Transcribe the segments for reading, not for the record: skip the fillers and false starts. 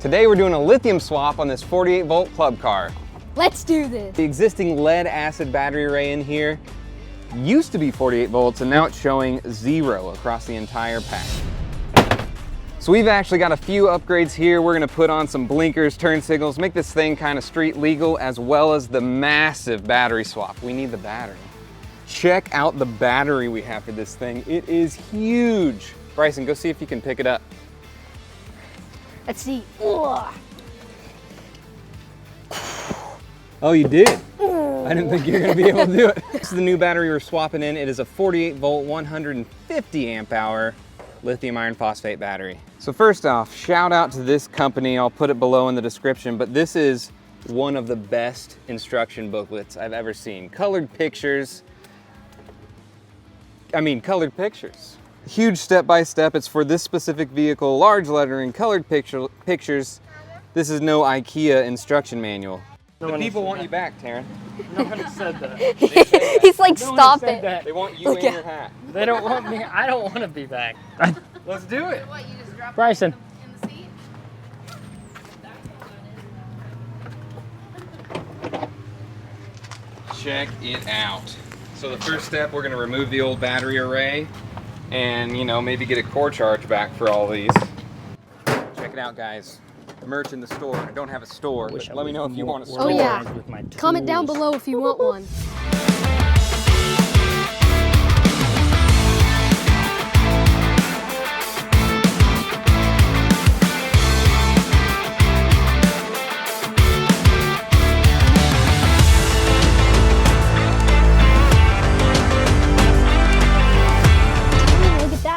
Today we're doing a lithium swap on this 48 volt club car. Let's do this. The existing lead acid battery array in here used to be 48 volts and now it's showing 0 across the entire pack. So we've actually got a few upgrades here. We're gonna put on some blinkers, turn signals, make this thing kind of street legal, as well as the massive battery swap. We need the battery. Check out the battery we have for this thing. It is huge. Bryson, go see if you can pick it up. Let's see. Ugh. Oh, you did? I didn't think you were gonna be able to do it. This is the new battery we're swapping in. It is a 48 volt, 150 amp hour lithium iron phosphate battery. So first off, shout out to this company. I'll put it below in the description, but this is one of the best instruction booklets I've ever seen. Colored pictures. Colored pictures. Huge step-by-step. It's for this specific vehicle, large lettering, colored pictures. This is no IKEA instruction manual. The people want you back, Taryn. No one said that. He's like, stop it. They want you in your hat. They don't want me. I don't want to be back. Let's do it. What, you just drop Bryson. in the seat? Check it out. So the first step, we're gonna remove the old battery array and, you know, maybe get a core charge back for all these. Check it out, guys. Merch in the store. I don't have a store, but let me know if you want a store. Oh yeah. Comment down below if you want one.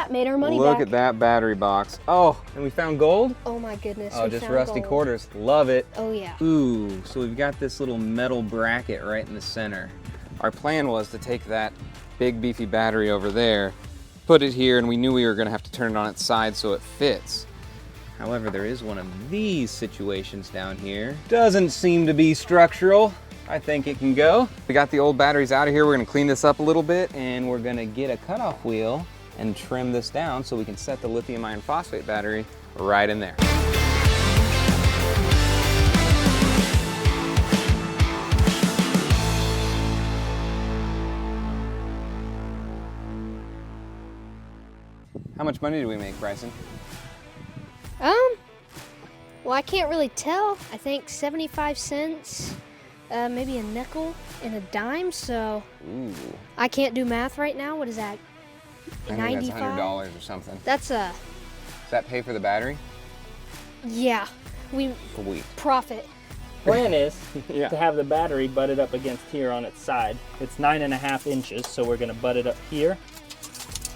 Made our money Look back. at that battery box. Oh, and we found gold? Oh my goodness. Oh, we just found rusty gold. quarters. Love it. Oh yeah. Ooh, so we've got this little metal bracket right in the center. Our plan was to take that big beefy battery over there, put it here, and we knew we were gonna have to turn it on its side so it fits. However, there is one of these situations down here. Doesn't seem to be structural. I think it can go. We got the old batteries out of here. We're gonna clean this up a little bit and we're gonna get a cutoff wheel and trim this down so we can set the lithium iron phosphate battery right in there. How much money do we make, Bryson? Well, I can't really tell. I think 75 cents, maybe a nickel and a dime, so Ooh. I can't do math right now. What is that? I think that's $100 or something. That's Does that pay for the battery? yeah, we Sweet. profit. Plan is Yeah. to have the battery butted up against here on its side. It's 9.5 inches, so we're gonna butt it up here.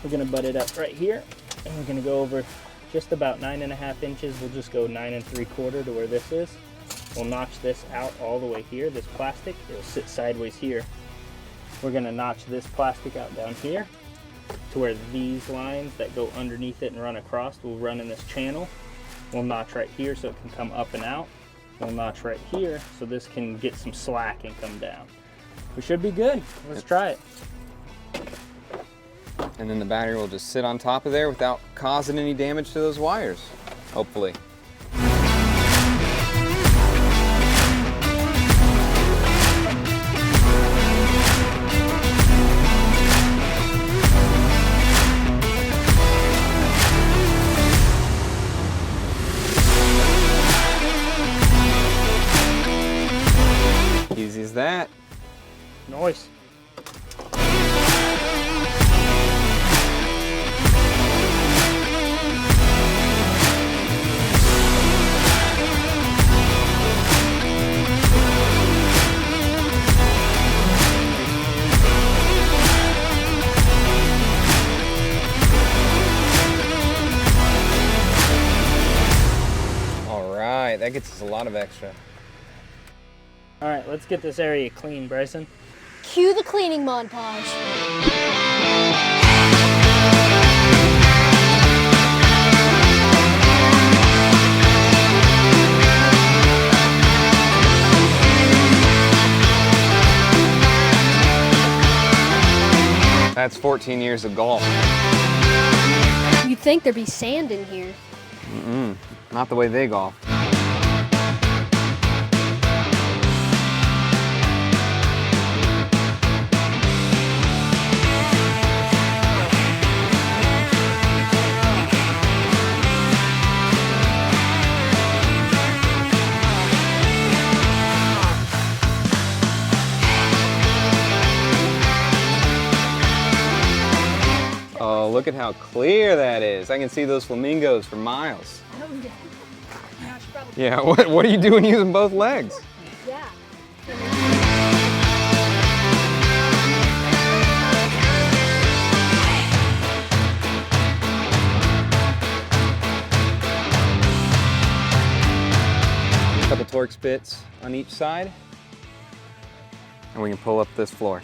We're gonna butt it up right here, and we're gonna go over just about 9.5 inches. We'll just go 9 3/4 to where this is. We'll notch this out all the way here, this plastic. It'll sit sideways here. We're gonna notch this plastic out down here to where these lines that go underneath it and run across will run in this channel. We'll notch right here so it can come up and out. We'll notch right here so this can get some slack and come down. We should be good. Let's try it. And then the battery will just sit on top of there without causing any damage to those wires, hopefully. Easy as that. Nice. All right, that gets us a lot of extra. All right, let's get this area clean, Bryson. Cue the cleaning montage. That's 14 years of golf. You'd think there'd be sand in here. Not the way they golf. at how clear that is. I can see those flamingos for miles. Oh, yeah. I should probably Yeah, what are you doing using both legs? yeah. A couple Torx bits on each side, and we can pull up this floor.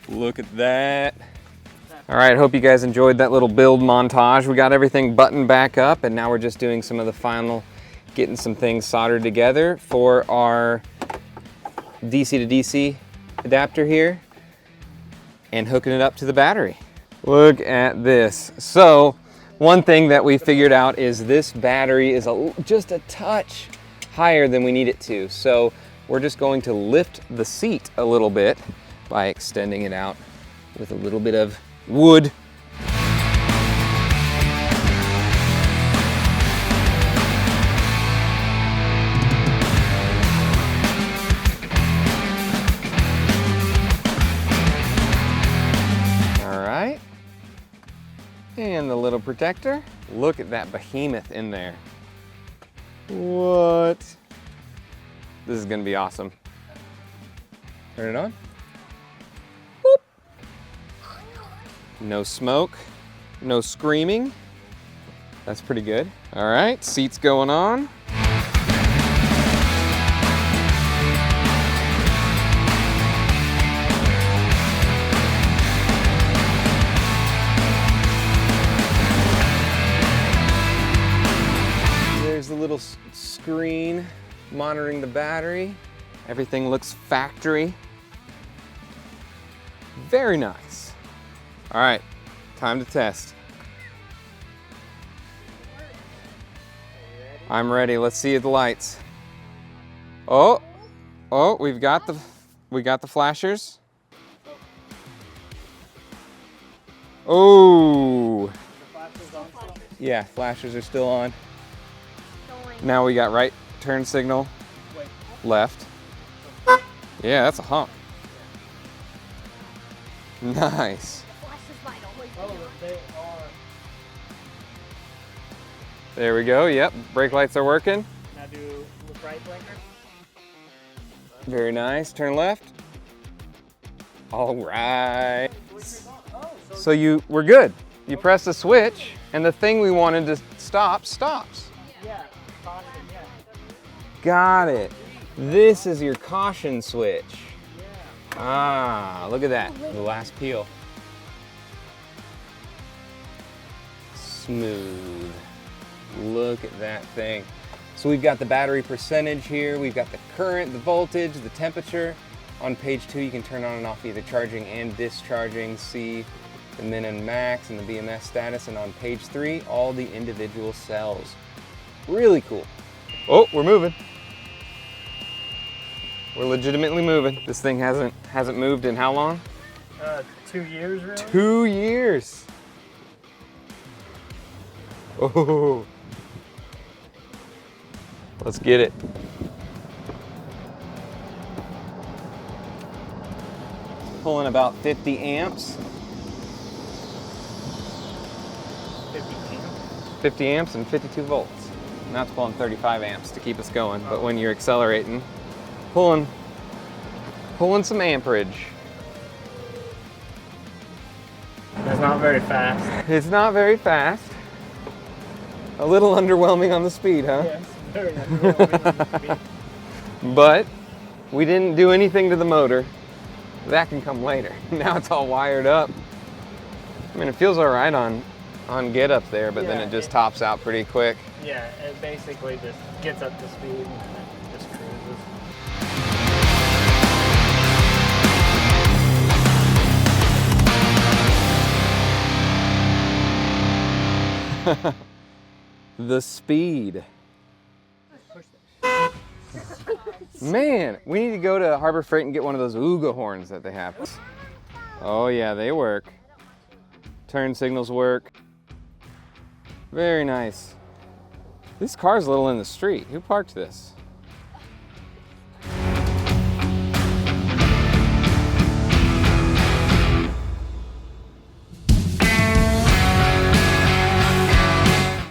Look at that. All right, hope you guys enjoyed that little build montage. We got everything buttoned back up, and now we're just doing some of the final, getting some things soldered together for our DC to DC adapter here and hooking it up to the battery. Look at this. So one thing that we figured out is this battery is just a touch higher than we need it to. So we're just going to lift the seat a little bit by extending it out with a little bit of wood. All right. And the little protector. Look at that behemoth in there. What? This is gonna be awesome. Turn it on. No smoke, no screaming. That's pretty good. All right, seats going on. There's the little screen monitoring the battery. Everything looks factory. Very nice. All right, time to test. I'm ready. Let's see the lights. Oh, we got the flashers. Oh. Yeah, flashers are still on. Now we got right turn signal, left. Yeah, that's a hump. Nice. Oh, they are. There we go. Yep, brake lights are working. Now do the right blinker. Very nice. Turn left. All right. So we're good. You press the switch, and the thing we wanted to stop stops. Yeah, caution, yeah. Got it. This is your caution switch. Ah, look at that. The last peel. Smooth. Look at that thing. So we've got the battery percentage here. We've got the current, the voltage, the temperature. On page 2, you can turn on and off either charging and discharging. See the min and max and the BMS status. And on page 3, all the individual cells. Really cool. Oh, we're moving. We're legitimately moving. This thing hasn't moved in how long? 2 years, really? 2 years. Oh, let's get it. Pulling about 50 amps. 50 amps and 52 volts. Now it's pulling 35 amps to keep us going, but when you're accelerating, pulling some amperage. It's not very fast. It's not very fast. A little underwhelming on the speed, huh? Yes, very underwhelming. But we didn't do anything to the motor. That can come later. Now it's all wired up. I mean, it feels all right on get up there, but then it just tops out pretty quick. Yeah, it basically just gets up to speed and just cruises. The speed. Man, we need to go to Harbor Freight and get one of those Ooga horns that they have. Oh yeah, they work. Turn signals work. Very nice. This car's a little in the street. Who parked this?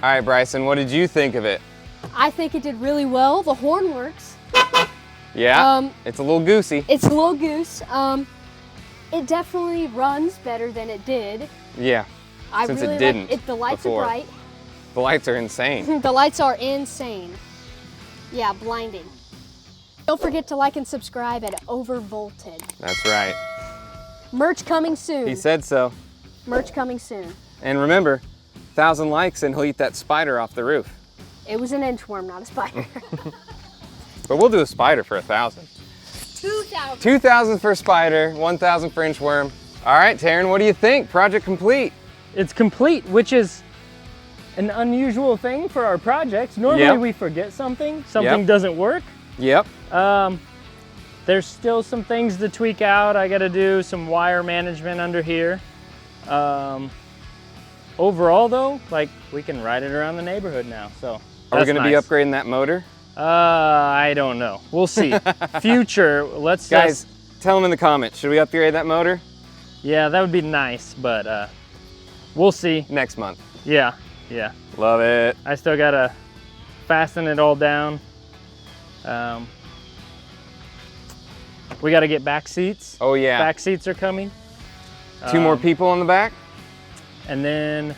All right, Bryson, what did you think of it? I think it did really well. The horn works. Yeah, it's a little goosey. It's a little goose. It definitely runs better than it did. Yeah, I since really it didn't like it. The lights before. are bright. The lights are insane. The lights are insane. Yeah, blinding. Don't forget to like and subscribe at Overvolted. That's right. Merch coming soon. He said so. Merch coming soon. And remember, 1,000 likes and he'll eat that spider off the roof. It was an inchworm, not a spider. But we'll do a spider for 1,000. 2,000. 2,000 for spider, 1,000 for inchworm. All right, Taryn, what do you think? Project complete. It's complete, which is an unusual thing for our projects. Normally we forget something doesn't work. Yep. There's still some things to tweak out. I gotta do some wire management under here. Overall though, like we can ride it around the neighborhood now, so. Are we gonna be upgrading that motor? I don't know. We'll see. Future, let's Guys, tell them in the comments, should we upgrade that motor? Yeah, that would be nice, but we'll see. Next month. Yeah. Love it. I still gotta fasten it all down. We gotta get back seats. Oh yeah. Back seats are coming. 2 more people on the back? And then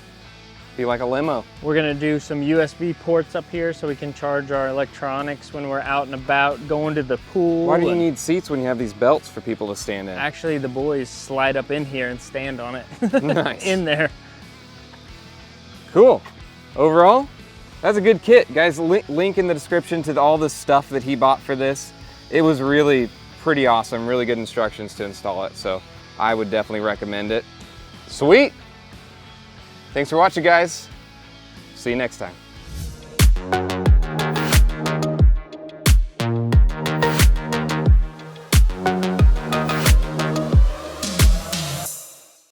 Be like a limo. we're gonna do some USB ports up here so we can charge our electronics when we're out and about, going to the pool. Why do you and- need seats when you have these belts for people to stand in? Actually, the boys slide up in here and stand on it. Nice. In there. Cool. Overall, that's a good kit. Guys, link in the description to all the stuff that he bought for this. It was really pretty awesome, really good instructions to install it, so I would definitely recommend it. Sweet. Thanks for watching, guys. See you next time.